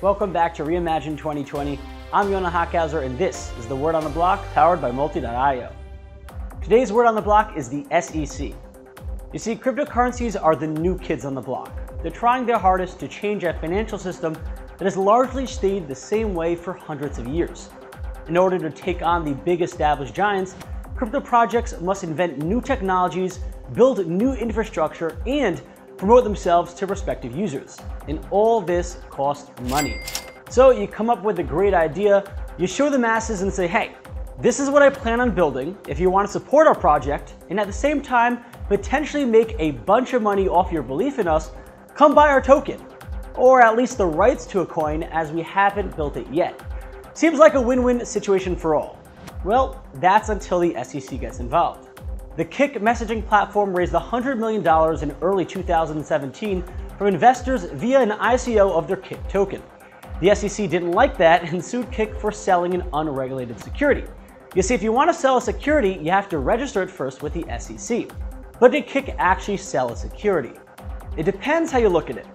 Welcome back to Reimagine 2020. I'm Yonah Hochhauser, and this is the Word on the Block, powered by Multi.io. Today's Word on the Block is the SEC. You see, cryptocurrencies are the new kids on the block. They're trying their hardest to change a financial system that has largely stayed the same way for hundreds of years. In order to take on the big established giants, crypto projects must invent new technologies, build new infrastructure, and promote themselves to prospective users. And all this costs money. So you come up with a great idea, you show the masses and say, hey, this is what I plan on building if you want to support our project, and at the same time, potentially make a bunch of money off your belief in us, come buy our token, or at least the rights to a coin, as we haven't built it yet. Seems like a win-win situation for all. Well, that's until the SEC gets involved. The Kik messaging platform raised $100 million in early 2017 from investors via an ICO of their Kik token. The SEC didn't like that and sued Kik for selling an unregulated security. You see, if you want to sell a security, you have to register it first with the SEC. But did Kik actually sell a security? It depends how you look at it.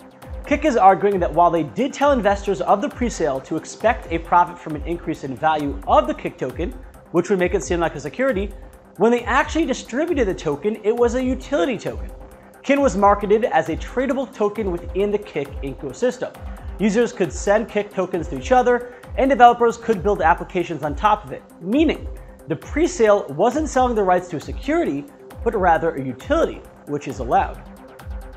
Kik is arguing that while they did tell investors of the presale to expect a profit from an increase in value of the Kik token, which would make it seem like a security, when they actually distributed the token, it was a utility token. KIN was marketed as a tradable token within the Kik ecosystem. Users could send Kik tokens to each other, and developers could build applications on top of it, meaning the presale wasn't selling the rights to a security, but rather a utility, which is allowed.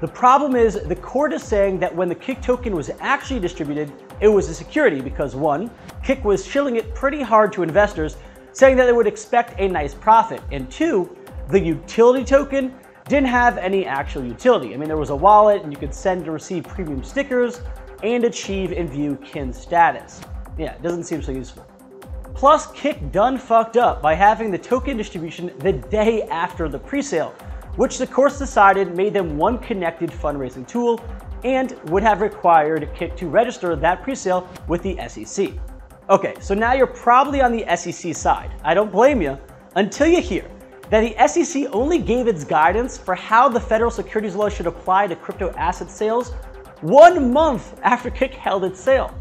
The problem is the court is saying that when the Kik token was actually distributed, it was a security because one, Kik was shilling it pretty hard to investors, saying that they would expect a nice profit, and two, the utility token didn't have any actual utility. I mean, there was a wallet and you could send and receive premium stickers and achieve and view KIN status. Yeah, it doesn't seem so useful. Plus, Kik done fucked up by having the token distribution the day after the presale, which the courts decided made them one connected fundraising tool and would have required Kik to register that presale with the SEC. Okay, so now you're probably on the SEC side. I don't blame you, until you hear that the SEC only gave its guidance for how the federal securities law should apply to crypto asset sales 1 month after Kik held its sale.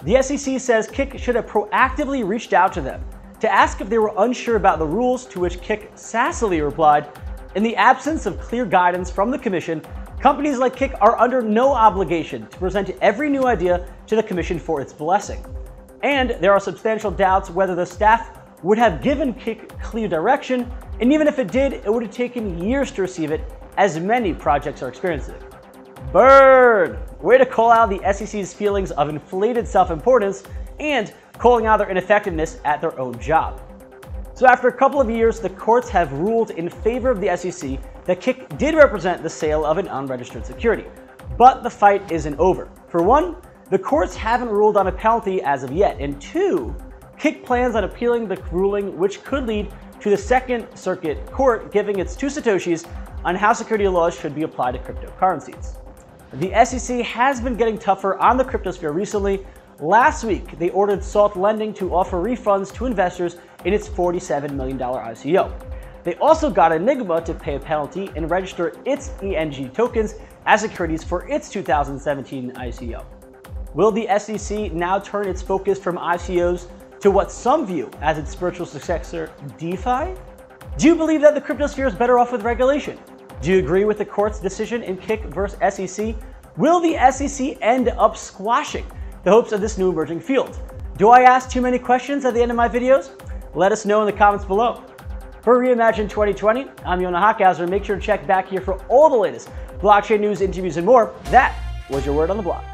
The SEC says Kik should have proactively reached out to them to ask if they were unsure about the rules, to which Kik sassily replied, in the absence of clear guidance from the commission, companies like Kik are under no obligation to present every new idea to the commission for its blessing. And there are substantial doubts whether the staff would have given Kik clear direction, and even if it did, it would have taken years to receive it, as many projects are experiencing. Burn! Way to call out the SEC's feelings of inflated self-importance and calling out their ineffectiveness at their own job. So after a couple of years, the courts have ruled in favor of the SEC that Kik did represent the sale of an unregistered security. But the fight isn't over. For one, the courts haven't ruled on a penalty as of yet, and two, Kik plans on appealing the ruling, which could lead to the Second Circuit Court giving its 2 satoshis on how security laws should be applied to cryptocurrencies. The SEC has been getting tougher on the cryptosphere recently. Last week, they ordered Salt Lending to offer refunds to investors in its $47 million ICO. They also got Enigma to pay a penalty and register its ENG tokens as securities for its 2017 ICO. Will the SEC now turn its focus from ICOs to what some view as its spiritual successor, DeFi? Do you believe that the cryptosphere is better off with regulation? Do you agree with the court's decision in Kik versus SEC? Will the SEC end up squashing the hopes of this new emerging field? Do I ask too many questions at the end of my videos? Let us know in the comments below. For Reimagine 2020, I'm Yonah Hochhauser. Make sure to check back here for all the latest blockchain news, interviews, and more. That was your Word on the Block.